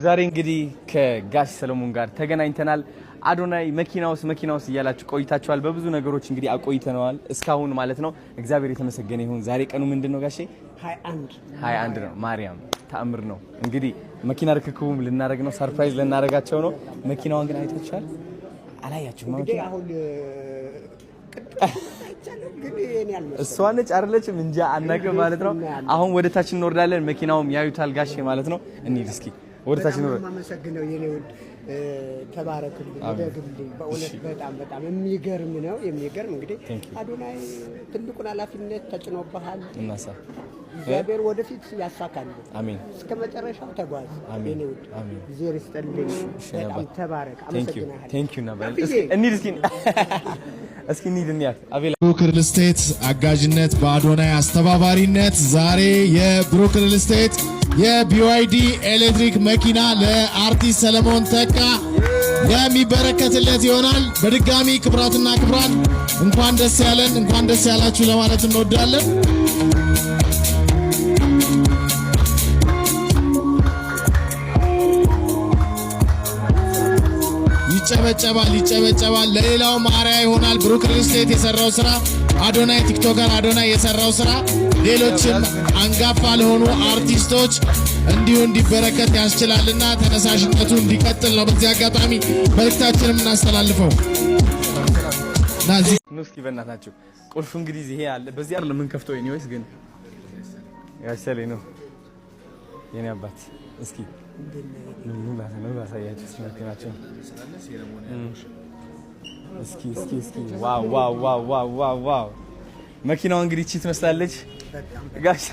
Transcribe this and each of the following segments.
ዛሬ እንግዲህ ከጋሽ ሰለሞን ጋር ተገናኝተናል። አዶናይ መኪናውስ እያላችሁ ቆይታችኋል። በብዙ ነገሮች እንግዲህ አቆይተናል እስካሁን ማለት ነው። እግዚአብሔር የተመሰገነ ይሁን። ዛሬ ቀኑ ምንድነው ጋሼ? 21 ነው። ማርያም ተአምር ነው። እንግዲህ መኪና ርክክቡም ልናደርግ ነው። ሰርፕራይዝ ልናደርጋቸው ነው። መኪናዋን ግን አይታችኋል? አላያችሁም? እሷ ነች አይደለችም? እንጃ አናውቅም ማለት ነው። አሁን ወደ ታች እንወርዳለን። መኪናውም ያዩታል ጋሼ ማለት ነው። እንሂድ እስኪ ወደ ታች ነው። ማመሰግነው የኔ ውድ ተባረክልኝ ደግልኝ። በእውነት በጣም የሚገርም ነው። የሚገርም እንግዲህ አዶናይ ትልቁን ኃላፊነት ተጭኖብሃል። እናሳ እግዚአብሔር ወደፊት ያሳካል። አሜን። እስከ መጨረሻው ተጓዝ የኔ ውድ። እግዚአብሔር ይስጥልኝ። በጣም ተባረክ። አመሰግናለሁ። ቴንክ ዩ ነበር። እንሂድ እስኪ እንሂድ እንያት። አቤላ ብሩክ ሪል ስቴት አጋዥነት በአዶናይ አስተባባሪነት ዛሬ የብሩክ ሪል ስቴት የቢዋይዲ ኤሌክትሪክ መኪና ለአርቲስት ሰለሞን ተካ የሚበረከትለት ይሆናል። በድጋሚ ክብራትና ክብራን እንኳን ደስ ያለን እንኳን ደስ ያላችሁ ለማለት እንወዳለን። ይጨበጨባል። ለሌላው ማሪያ ይሆናል። ብሩክ ሪል ስቴት የሰራው ስራ አዶናይ ቲክቶከር አዶናይ የሰራው ስራ ሌሎችም አንጋፋ ለሆኑ አርቲስቶች እንዲሁ እንዲበረከት ያስችላልና ተነሳሽነቱ እንዲቀጥል ነው በዚህ አጋጣሚ መልእክታችንን እናስተላልፈው። እስኪ በእናታችሁ ቁልፉ እንግዲህ ይሄ አለ። በዚህ አይደለም ምን ከፍተው ኤኒዌይስ ግን ያሰለኝ ነው የኔ አባት። እስኪ ነው ላሳያችሁ ስናከናቸው እስኪ ዋው መኪናዋ እንግዲህ እቺ ትመስላለች ጋሽ።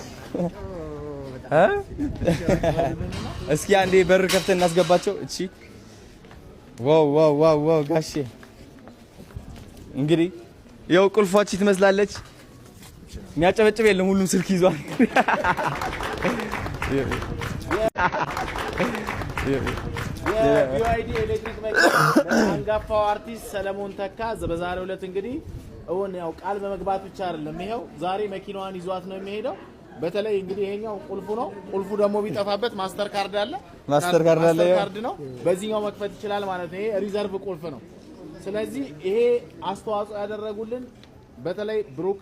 እስኪ አንዴ በር ከፍተን እናስገባቸው። እቺ ዋው ጋሼ እንግዲህ ያው ቁልፏ እቺ ትመስላለች። የሚያጨበጭብ የለም፣ ሁሉም ስልክ ይዟል። የቢዋይዲ ኤሌክትሪክ መኪና አንጋፋው አርቲስት ሰለሞን ተካ በዛሬው ዕለት እንግዲህ ያው ቃል በመግባት ብቻ አይደለም፣ ይሄው ዛሬ መኪናዋን ይዟት ነው የሚሄደው። በተለይ እንግዲህ ይሄኛው ቁልፉ ነው። ቁልፉ ደግሞ ቢጠፋበት ማስተር ካርድ ካርድ ነው፣ በዚህኛው መክፈት ይችላል ማለት ነው። ይሄ ሪዘርቭ ቁልፍ ነው። ስለዚህ ይሄ አስተዋጽኦ ያደረጉልን በተለይ ብሩክ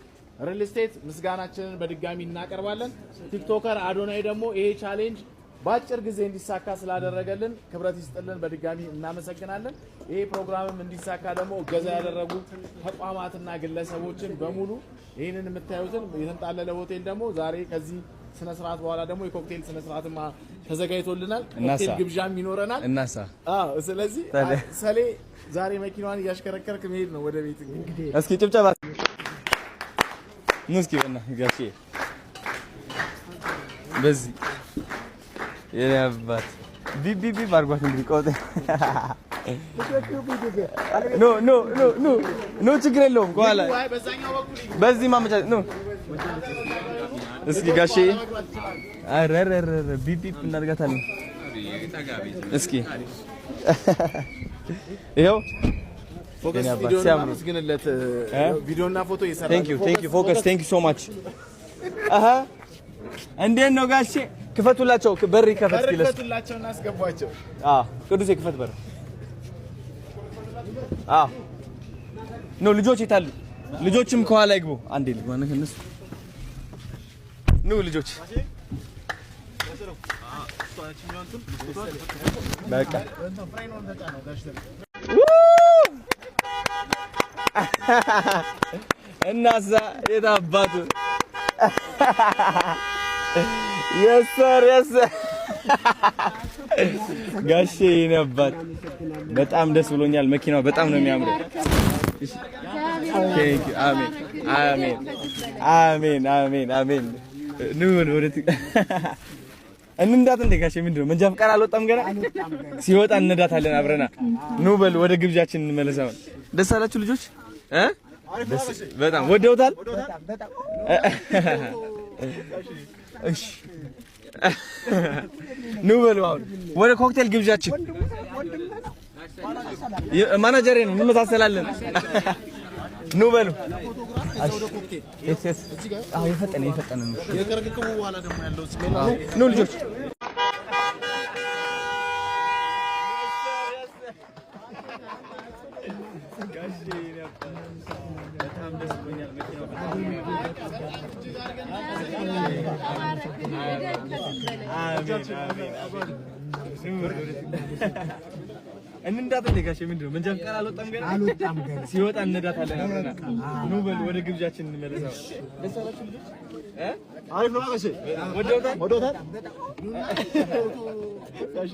ሪል ስቴት ምስጋናችንን በድጋሚ እናቀርባለን። ቲክቶከር አዶናይ ደግሞ ይሄ ቻሌንጅ በአጭር ጊዜ እንዲሳካ ስላደረገልን ክብረት ይስጥልን፣ በድጋሚ እናመሰግናለን። ይሄ ፕሮግራምም እንዲሳካ ደግሞ እገዛ ያደረጉ ተቋማትና ግለሰቦችን በሙሉ ይህንን የምታዩትን የተንጣለለ ሆቴል ደግሞ ዛሬ ከዚህ ስነ ስርዓት በኋላ ደግሞ የኮክቴል ስነ ስርዓትም ተዘጋጅቶልናል። ኮክቴል ግብዣም ይኖረናል። ስለዚህ ሰሌ ዛሬ መኪናዋን እያሽከረከርክ መሄድ ነው ወደ ቤት። እንግዲህ እስኪ ጭብጨባ ሙስኪ በእና ጋሼ በዚህ የኔ አባት ቢቢ ባርጓት እንግዲህ ቆጥ ኖ ችግር የለውም። ከኋላ በዚህ ማመቻቸት ነው። እስኪ ጋሼ አረረረ ቢቢ እናድርጋታለን። እስኪ ይኸው ፎከስ ቪዲዮ ማመስግንለት ቪዲዮና ፎቶ ይሰራል። ቴንክ ዩ ፎከስ ቴንክ ዩ ሶ ማች። እንዴት ነው ጋሼ? ክፈቱላቸው፣ በር ይከፈት ይለስ ክፈቱላቸው እና አስገቧቸው። ቅዱስ ይክፈት በር። ኖ ልጆች ይታሉ። ልጆችም ከኋላ ይግቡ። አንዴ ልግባ ነው እነሱ ኑ ልጆች በቃ እናዛ የታባቱ yes sir ጋሼ የኔ አባት በጣም ደስ ብሎኛል። መኪናው በጣም ነው የሚያምረው። ቴንክ ዩ አሜን ኑ ወደት እንንዳት እንደ ጋሼ ምንድነው መንጃ ፈቃድ አልወጣም ገና? ሲወጣ እንነዳታለን አብረና። ኑ በል ወደ ግብዣችን እንመለሳው። ደስ አላችሁ ልጆች? በጣም ወደውታል። እሺ ኑ በሉ አሁን ወደ ኮክቴል ግብዣችን። ማናጀሬ ነው እንመሳሰላለን። ኑ በሉ የፈጠነ ነው። ኑ ልጆች እንዳትል ጋሼ ምንድነው መንጃ ፈቃድ አልወጣም ገና ሲወጣ እንነዳታለን አብረና ኑ በል ወደ ግብዣችን እንመለሳው ደስ አላችሁ ልጆች አሪፍ ነው ጋሼ ወደውታል ጋሼ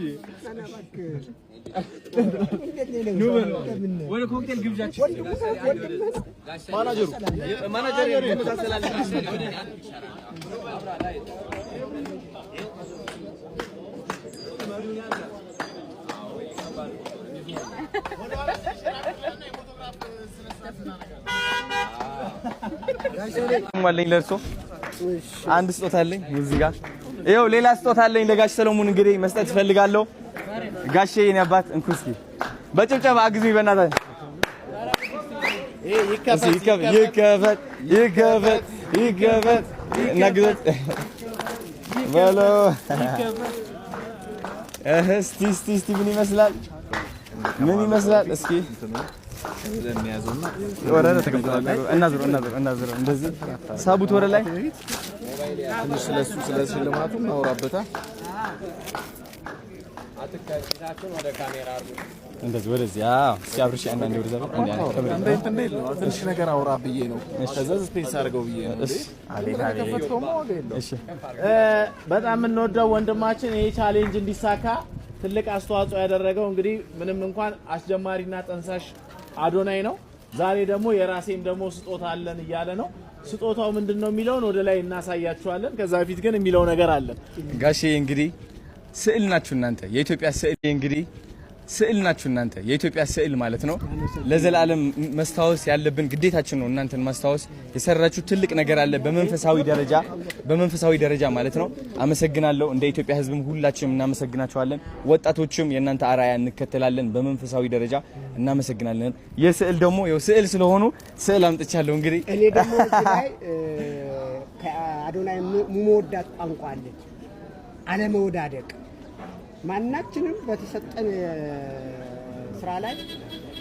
ኑ በል ወደ ኮክቴል ግብዣችን ማናጀሩ የመሳሰላል ማለኝ ለርሶ አንድ ስጦታ አለኝ እዚህ ጋር ይኸው ሌላ ስጦታ አለኝ ለጋሽ ሰለሞን እንግዲህ መስጠት እፈልጋለሁ ጋሼ የኔ አባት እንኩስኪ በጭብጨባ አግዙኝ በእናታችሁ ይከፈት ነግዘት በሎ እስቲ ምን ይመስላል እስኪ ወረደ ተቀምጧል እናዝሩ እንደዚህ ሳቡት ወደ ላይ ትንሽ ስለሱ ለማቱ ማውራበታ አትካጭታችሁን ወደ ካሜራ አርጉ እንደዚህ ወደዚህ እስኪ አብርሽ አንዳንዴ ወደዛ ትንሽ ነገር አውራ ብዬ ነው ከዛ ስፔስ አድርገው ብዬ ነው እሺ በጣም እንወደው ወንድማችን ይሄ ቻሌንጅ እንዲሳካ ትልቅ አስተዋጽኦ ያደረገው እንግዲህ ምንም እንኳን አስጀማሪና ጠንሳሽ አዶናይ ነው ዛሬ ደግሞ የራሴም ደግሞ ስጦታ አለን እያለ ነው ስጦታው ምንድነው የሚለውን ወደ ላይ እናሳያችኋለን ከዛ በፊት ግን የሚለው ነገር አለ ጋሼ እንግዲህ ስዕል ናችሁ እናንተ የኢትዮጵያ ስዕል እንግዲህ ስዕል ናችሁ እናንተ የኢትዮጵያ ስዕል ማለት ነው ለዘላለም መስታወስ ያለብን ግዴታችን ነው እናንተን ማስታወስ የሰራችሁ ትልቅ ነገር አለ በመንፈሳዊ ደረጃ ማለት ነው አመሰግናለሁ እንደ ኢትዮጵያ ሕዝብም ሁላችንም እናመሰግናችኋለን ወጣቶችም የእናንተ አራያ እንከተላለን በመንፈሳዊ ደረጃ እናመሰግናለን የስዕል ደግሞ ስዕል ስለሆኑ ስዕል አምጥቻለሁ እንግዲህ እኔ ደግሞ እዚህ ላይ ከአዶናይ ሙሞዳት ቋንቋ አለች አለመወዳደቅ ማናችንም በተሰጠን ስራ ላይ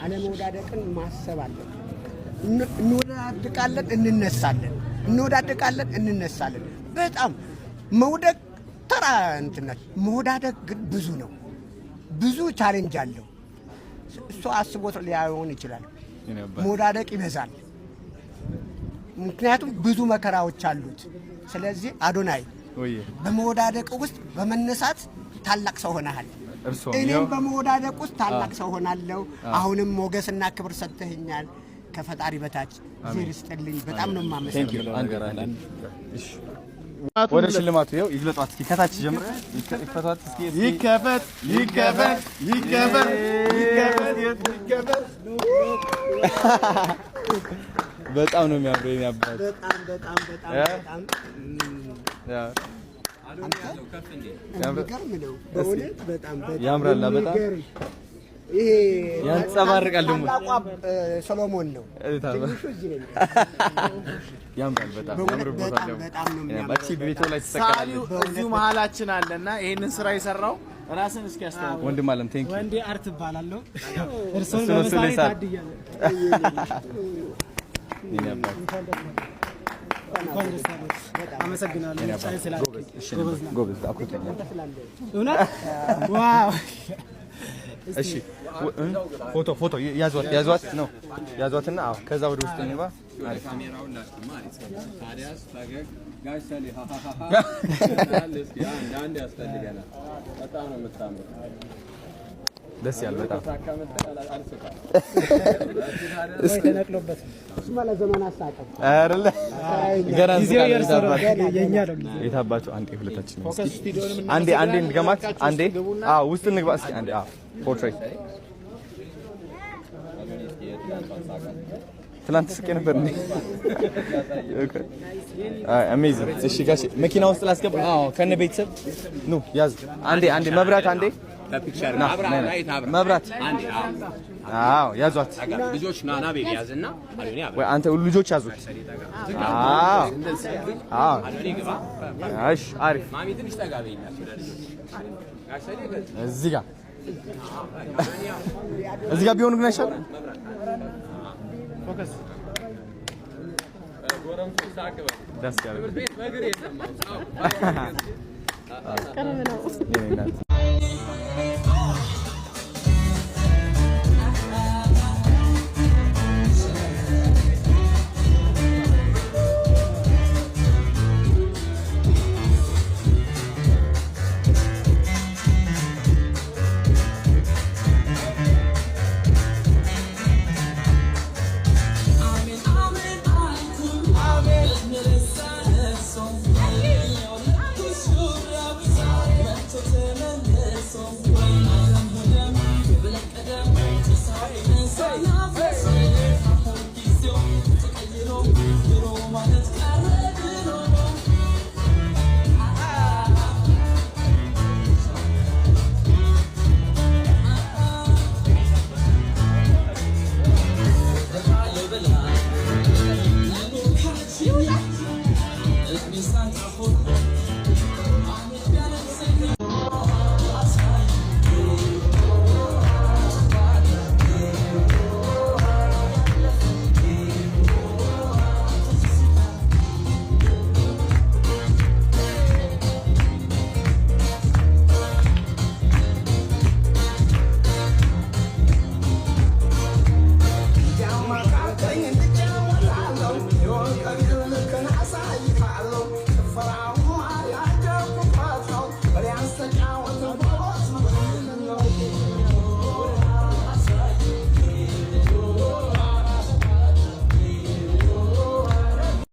አለመወዳደቅን ማሰብ አለን እንወዳደቃለን እንነሳለን በጣም መውደቅ ተራ እንትነት መወዳደቅ ግን ብዙ ቻሌንጅ አለው እሱ አስቦት ሊያዩን ይችላል መወዳደቅ ይበዛል ምክንያቱም ብዙ መከራዎች አሉት ስለዚህ አዶናይ በመወዳደቅ ውስጥ በመነሳት ታላቅ ሰው ሆነሃል እኔም በመወዳደቅ ውስጥ ታላቅ ሰው ሆናለሁ አሁንም ሞገስና ክብር ሰጥተኛል ከፈጣሪ በታች ዜር ይስጥልኝ በጣም ነው የማመሰግነው እሺ ወደ ሽልማቱ ይኸው ይግለጧት እስኪ ከታች ጀምር ይከፈቷት እስኪ ይከፈት በጣም ነው የሚያምረው የኔ አባት በጣም ያምራል በጣም ይሄ ያንጸባርቃል ደግሞ ሰሎሞን ነው ትንሹ እዚህ ነው ያምራል በጣም ያምርበታል በጣም ነው የሚያምረው በቤቱ ላይ ተሰቀላል እዚሁ መሀላችን አለና ይሄንን ስራ የሰራው ራስን እስኪ ያስተዋውቅ ወንድም አለም ቴንክ ዩ ወንዴ አርት ባላለው እርሶን በመሳሪ ታድያለሁ አመሰግናለሁ ጎበዝ አኩተኛ እውነት ዋው እሺ ፎቶ ያዟት ነው ያዟትና አዎ ከዛ ወደ ውስጥ እንባ ካሜራውን ላስቀማ ታዲያስ ታገግ ጋሽ ሰሊ እስኪ አንድ ያስፈልገናል በጣም ነው የምታምረው ደስ ያለ በጣም ወይ ተነቅሎበት ስማላ ዘመን አሳቀም አይደለ ገና ጊዜው የርሰራ የኛ ደግሞ የታባቸው አንዴ ሁለታችን አንዴ እንገማት አንዴ ውስጥ እንግባ እስኪ አንዴ ፖርትሬት ትላንት ስቄ ነበር እንዴ አሜዚንግ እሺ ጋሽ መኪና ውስጥ ላስገባ ከነ ቤተሰብ ኑ ያዝ አንዴ መብራት አንዴ ለፒክቸር መብራት አንዴ ያዟት ልጆች ናና ቤቢ ያዝና አሉኒ ወይ አንተ ልጆች ያዙት አሉኒ ግባ እሺ አሪፍ ማሚ ትንሽ ጠጋበይና እዚህ ጋር ቢሆን ግን አይሻልም ፎከስ ጎረምቱ ሳቅበ ደስ ያለ ቅርብ ነው። Can I say you follow?